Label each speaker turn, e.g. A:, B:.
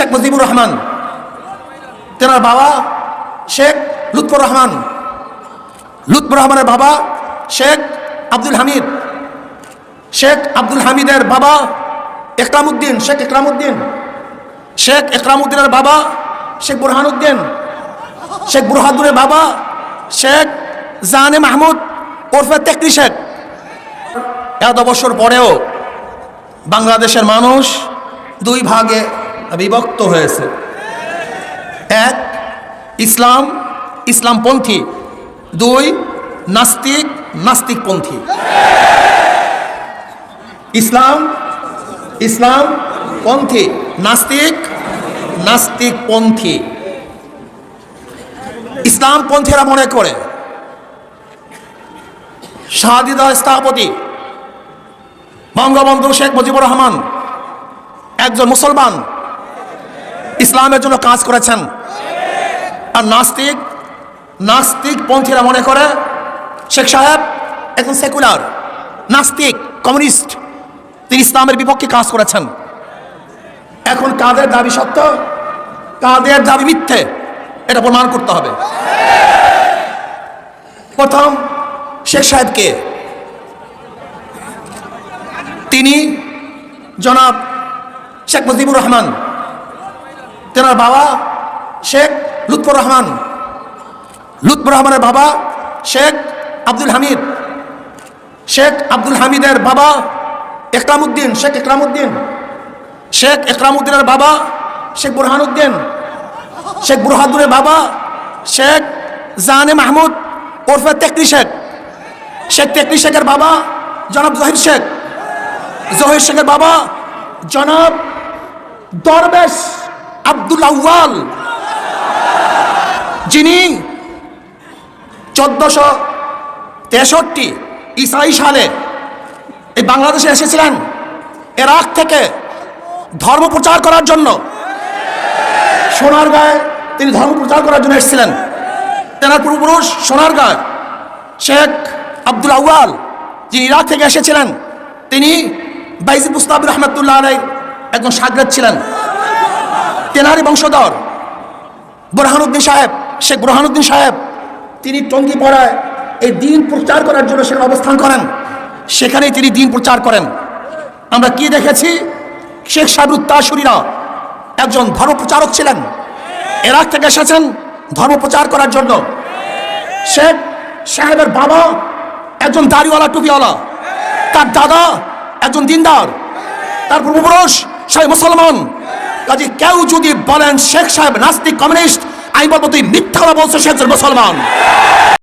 A: শেখ মুজিবুর রহমান, তেনার বাবা শেখ লুৎফর রহমান, লুৎফর রহমানের বাবা শেখ আব্দুল হামিদ, শেখ আব্দুল হামিদের বাবা একরামউদ্দিন, শেখ একরামউদ্দিন, শেখ একরামউদ্দিনের বাবা শেখ বুরহানুদ্দিন, শেখ বুরহানুদ্দিনের বাবা শেখ জাহানে মাহমুদ ওরফে তেকরি শেখ। এত বছর পরেও বাংলাদেশের মানুষ দুই ভাগে বিভক্ত হয়েছে। এক, ইসলাম ইসলামপন্থী, দুই, নাস্তিক নাস্তিকপন্থী। ইসলাম ইসলামপন্থী, নাস্তিক নাস্তিকপন্থী। ইসলামপন্থীরা মনে করে শাহাদাত স্থপতি বঙ্গবন্ধু শেখ মুজিবুর রহমান একজন মুসলমান, ইসলামের জন্য কাজ করেছেন। আর নাস্তিকপন্থীরা মনে করে শেখ সাহেব একজন সেকুলার নাস্তিক কমিউনিস্ট, তিনি ইসলামের বিপক্ষে কাজ করেছেন। এখন কাদের দাবি সত্য, কাদের দাবি মিথ্যে, এটা প্রমাণ করতে হবে। প্রথম শেখ সাহেবকে, তিনি জনাব শেখ মুজিবুর রহমান, তেনার বাবা শেখ লুৎফর রহমান, লুৎফর রহমানের বাবা শেখ আব্দুল হামিদ, শেখ আব্দুল হামিদের বাবা একরামউদ্দিন, শেখ একরামউদ্দিন, শেখ একরামউদ্দিনের বাবা শেখ বুরহানুদ্দিন, শেখ বুরহানুদ্দিনের বাবা শেখ জাহানে মাহমুদ ওরফে তেকরি শেখ, শেখ তেকরি শেখের বাবা জনাব জহির শেখ, জহির শেখের বাবা জনাব দরবেশ আব্দুল আউয়াল, যিনি 1463 ঈসাই সালে এই বাংলাদেশে এসেছিলেন ইরাক থেকে ধর্ম প্রচার করার জন্য। সোনারগাঁয়ে তিনি ধর্ম প্রচার করার জন্য এসেছিলেন। তেনার পূর্বপুরুষ সোনারগাঁয় শেখ আব্দুল আউয়াল, যিনি ইরাক থেকে এসেছিলেন, তিনি বাইজিদ বুস্তামি রহমতুল্লাহ আলাইহির একজন শাগরেদ ছিলেন। তেনারই বংশধর বুরহানুদ্দিন সাহেব, শেখ বুরহানুদ্দিন সাহেব, তিনি টঙ্গীপাড়ায় এই দিন প্রচার করার জন্য সেখানে অবস্থান করেন। সেখানেই তিনি দিন প্রচার করেন। আমরা কি দেখেছি, শেখ সাহেব উত্তাসুরীরা একজন ধর্ম প্রচারক ছিলেন, ইরাক থেকে এসেছেন ধর্ম প্রচার করার জন্য। শেখ সাহেবের বাবা একজন দাড়িওয়ালা টুপিওয়ালা, তার দাদা একজন দিনদার, তার পূর্বপুরুষ সবাই মুসলমান। কাজে কেউ যদি বলেন শেখ সাহেব নাস্তিক কমিউনিস্ট, আমি বলবো তুই মিথ্যা বলছো, সে একজন মুসলমান।